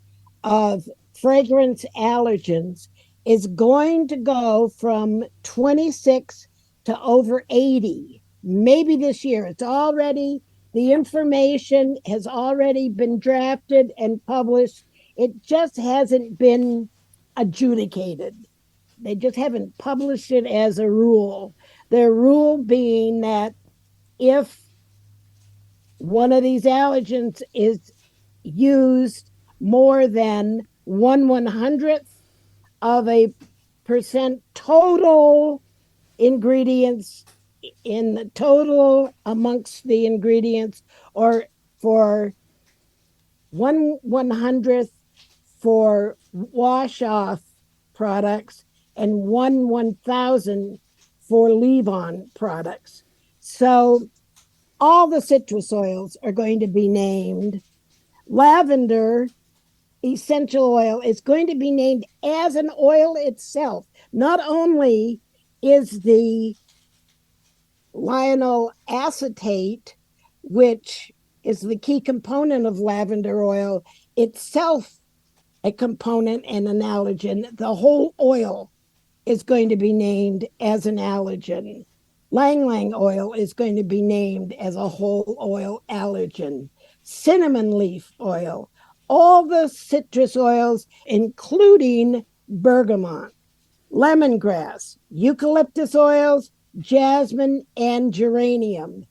of fragrance allergens is going to go from 26 to over 80, maybe this year. The information has already been drafted and published. It just hasn't been adjudicated. They just haven't published it as a rule. Their rule being that if one of these allergens is used more than 1/100th of a percent total ingredients in the total amongst the ingredients, or for 1/100th for wash off products and 1/1000 for leave on products. So all the citrus oils are going to be named. Lavender essential oil is going to be named as an oil itself. Not only is the lionel acetate, which is the key component of lavender oil, itself a component and an allergen, the whole oil is going to be named as an allergen. Lang Lang oil is going to be named as a whole oil allergen. Cinnamon leaf oil, all the citrus oils, including bergamot, lemongrass, eucalyptus oils, jasmine, and geranium.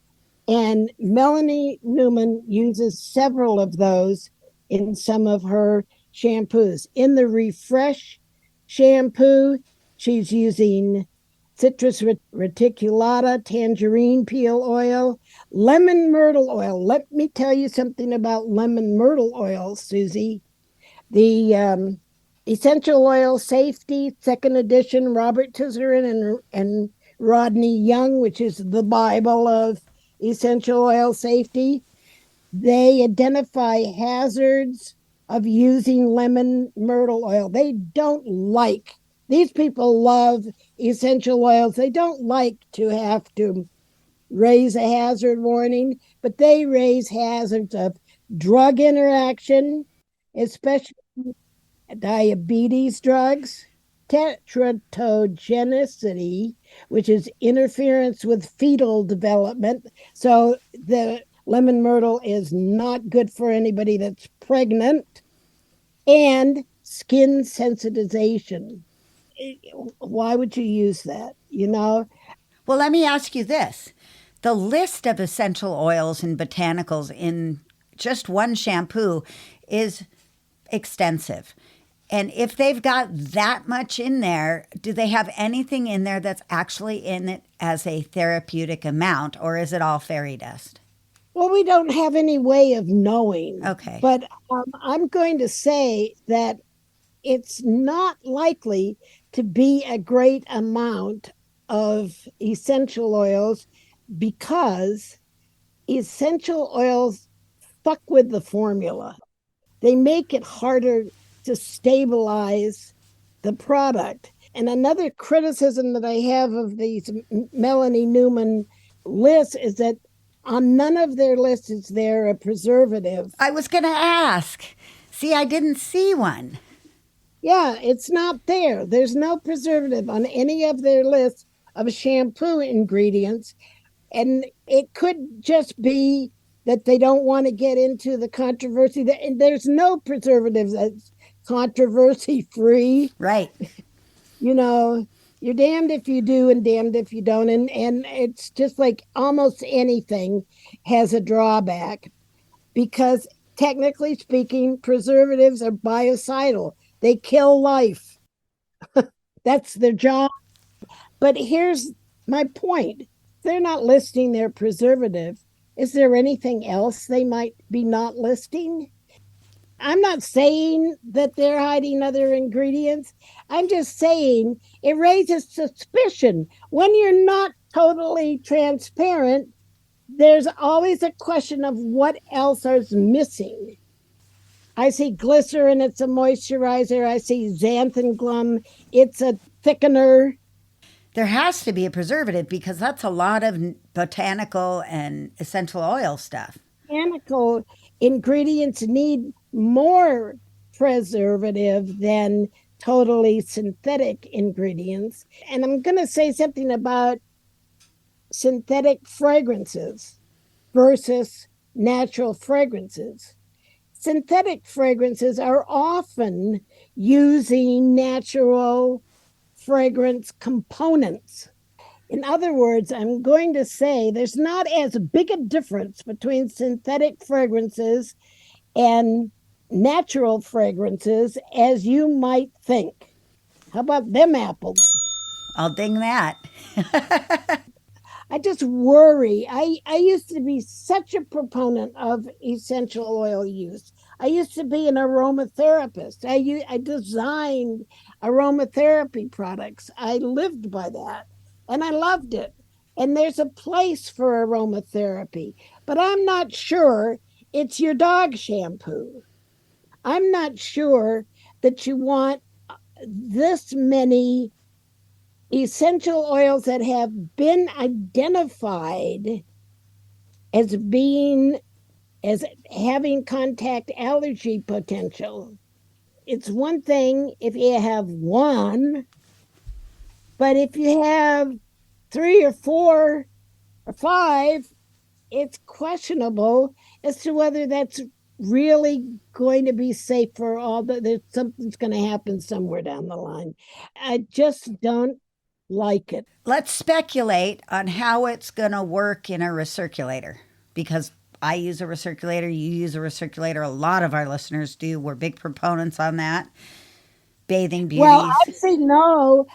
And Melanie Newman uses several of those in some of her shampoos. In the Refresh shampoo, she's using citrus reticulata, tangerine peel oil, lemon myrtle oil. Let me tell you something about lemon myrtle oil, Susie. The Essential Oil Safety, second edition, Robert Tizerin and Rodney Young, which is the Bible of essential oil safety. They identify hazards of using lemon myrtle oil. These people love essential oils. They don't like to have to raise a hazard warning, but they raise hazards of drug interaction, especially diabetes drugs, tetrodotogenicity, which is interference with fetal development. So the lemon myrtle is not good for anybody that's pregnant, and skin sensitization. Why would you use that? Well, let me ask you this. The list of essential oils and botanicals in just one shampoo is extensive. And if they've got that much in there, do they have anything in there that's actually in it as a therapeutic amount, or is it all fairy dust? Well, we don't have any way of knowing. Okay. But I'm going to say that it's not likely to be a great amount of essential oils, because essential oils fuck with the formula. They make it harder to stabilize the product. And another criticism that I have of these Melanie Newman lists is that on none of their lists is there a preservative. I was going to ask. See, I didn't see one. Yeah, it's not there. There's no preservative on any of their lists of shampoo ingredients. And it could just be that they don't want to get into the controversy. And there's no preservative that's controversy free. Right. You know, you're damned if you do and damned if you don't. And it's just like almost anything has a drawback because technically speaking, preservatives are biocidal. They kill life. That's their job. But here's my point. They're not listing their preservative. Is there anything else they might be not listing? I'm not saying that they're hiding other ingredients. I'm just saying it raises suspicion. When you're not totally transparent, there's always a question of what else is missing. I see glycerin, it's a moisturizer. I see xanthan gum, it's a thickener. There has to be a preservative because that's a lot of botanical and essential oil stuff. Botanical ingredients need more preservative than totally synthetic ingredients. And I'm going to say something about synthetic fragrances versus natural fragrances. Synthetic fragrances are often using natural fragrance components. In other words, I'm going to say there's not as big a difference between synthetic fragrances and natural fragrances as you might think. How about them apples? I'll ding that. I just worry. I used to be such a proponent of essential oil use. I used to be an aromatherapist. I designed aromatherapy products. I lived by that and I loved it. And there's a place for aromatherapy, but I'm not sure it's your dog shampoo. I'm not sure that you want this many essential oils that have been identified as being as having contact allergy potential. It's one thing if you have one, but if you have 3 or 4 or 5, it's questionable as to whether that's really going to be safe for all that something's going to happen somewhere down the line. I just don't like it. Let's speculate on how it's going to work in a recirculator because I use a recirculator, you use a recirculator, a lot of our listeners do. We're big proponents on that. Bathing beauties. Well,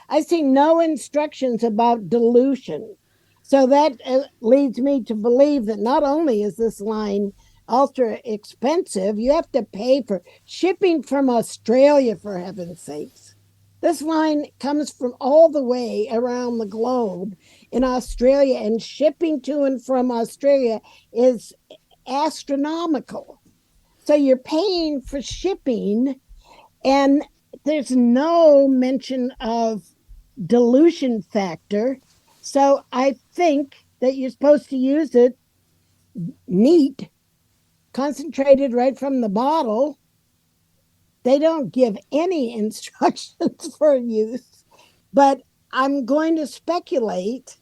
I see no instructions about dilution. So that leads me to believe that not only is this line ultra expensive, you have to pay for shipping from Australia, for heaven's sakes. This line comes from all the way around the globe in Australia, and shipping to and from Australia is astronomical. So you're paying for shipping, and there's no mention of dilution factor. So I think that you're supposed to use it neat, concentrated right from the bottle. They don't give any instructions for use, but I'm going to speculate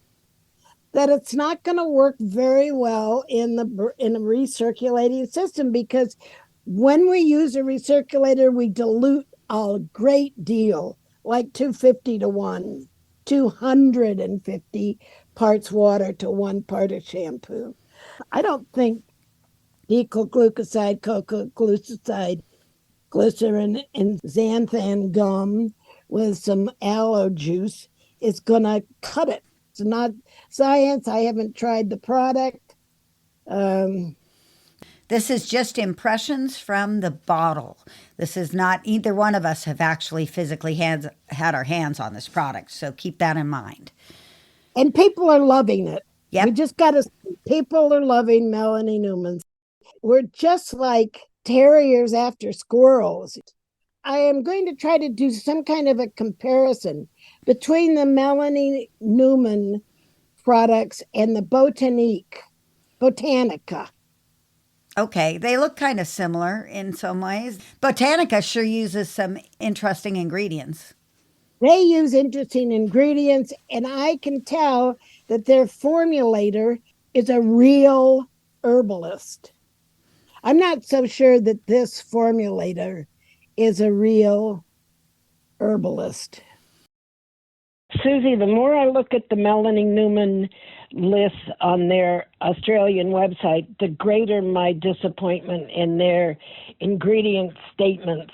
that it's not going to work very well in a recirculating system because when we use a recirculator, we dilute a great deal, like 250 to 1, 250 parts water to 1 part of shampoo. I don't think decyl glucoside, cocoa glucoside, glycerin, and xanthan gum with some aloe juice is going to cut it. It's not science. I haven't tried the product. This is just impressions from the bottle. This is not either one of us have actually physically had our hands on this product. So keep that in mind. And people are loving it. Yep. We just got to, people are loving Melanie Newman. We're just like terriers after squirrels. I am going to try to do some kind of a comparison between the Melanie Newman products and the Botanica. Okay, they look kind of similar in some ways. Botanica sure uses some interesting ingredients. They use interesting ingredients, and I can tell that their formulator is a real herbalist. I'm not so sure that this formulator is a real herbalist. Susie, the more I look at the Melanie Newman lists on their Australian website, the greater my disappointment in their ingredient statements.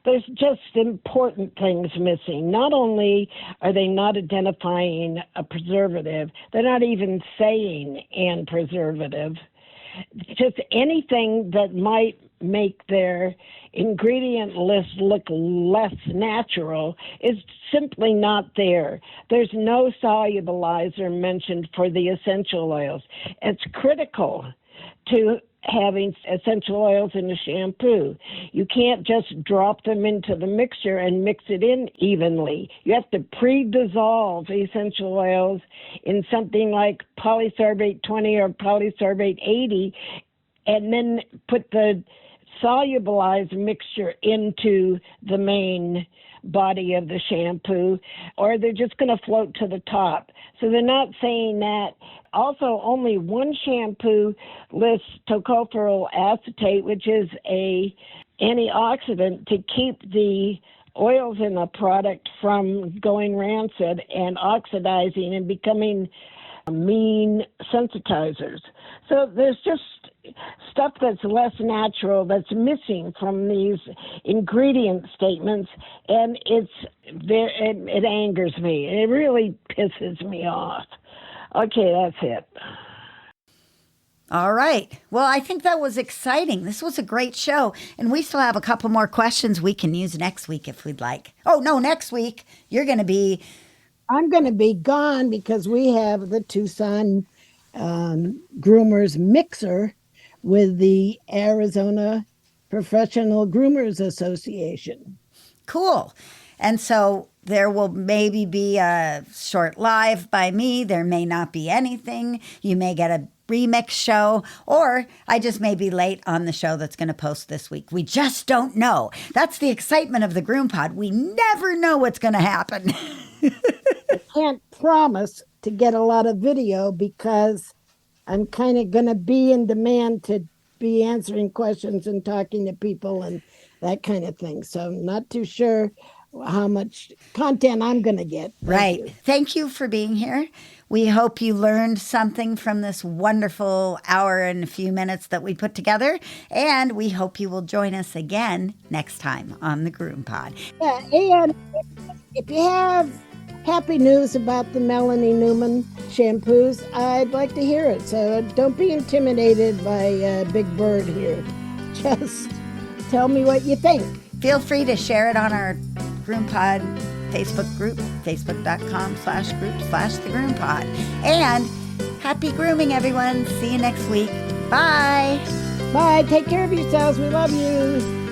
There's just important things missing. Not only are they not identifying a preservative, they're not even saying "and preservative." Just anything that might make their ingredient list look less natural is simply not there. There's no solubilizer mentioned for the essential oils. It's critical to having essential oils in a shampoo. You can't just drop them into the mixture and mix it in evenly. You have to pre-dissolve essential oils in something like polysorbate 20 or polysorbate 80, and then put the solubilized mixture into the main body of the shampoo, or they're just going to float to the top. So they're not saying that. Also, only one shampoo lists tocopherol acetate, which is a antioxidant to keep the oils in the product from going rancid and oxidizing and becoming mean sensitizers. So there's just stuff that's less natural that's missing from these ingredient statements, and it angers me. It really pisses me off. Okay, that's it. All right. Well, I think that was exciting. This was a great show. And we still have a couple more questions we can use next week if we'd like. Oh, no, next week you're going to be... I'm going to be gone because we have the Tucson Groomers Mixer with the Arizona Professional Groomers Association. Cool. And so there will maybe be a short live by me. There may not be anything. You may get a remix show, or I just may be late on the show that's going to post this week. We just don't know. That's the excitement of the GroomPod. We never know what's going to happen. I can't promise to get a lot of video because I'm kind of going to be in demand to be answering questions and talking to people and that kind of thing. So I'm not too sure how much content I'm going to get. Thank you for being here. We hope you learned something from this wonderful hour and a few minutes that we put together. And we hope you will join us again next time on the GroomPod. Yeah, and if you have happy news about the Melanie Newman shampoos, I'd like to hear it. So don't be intimidated by Big Bird here. Just tell me what you think. Feel free to share it on our GroomPod Facebook group, facebook.com/group/thegroompod. And happy grooming, everyone. See you next week. Bye. Bye. Take care of yourselves. We love you.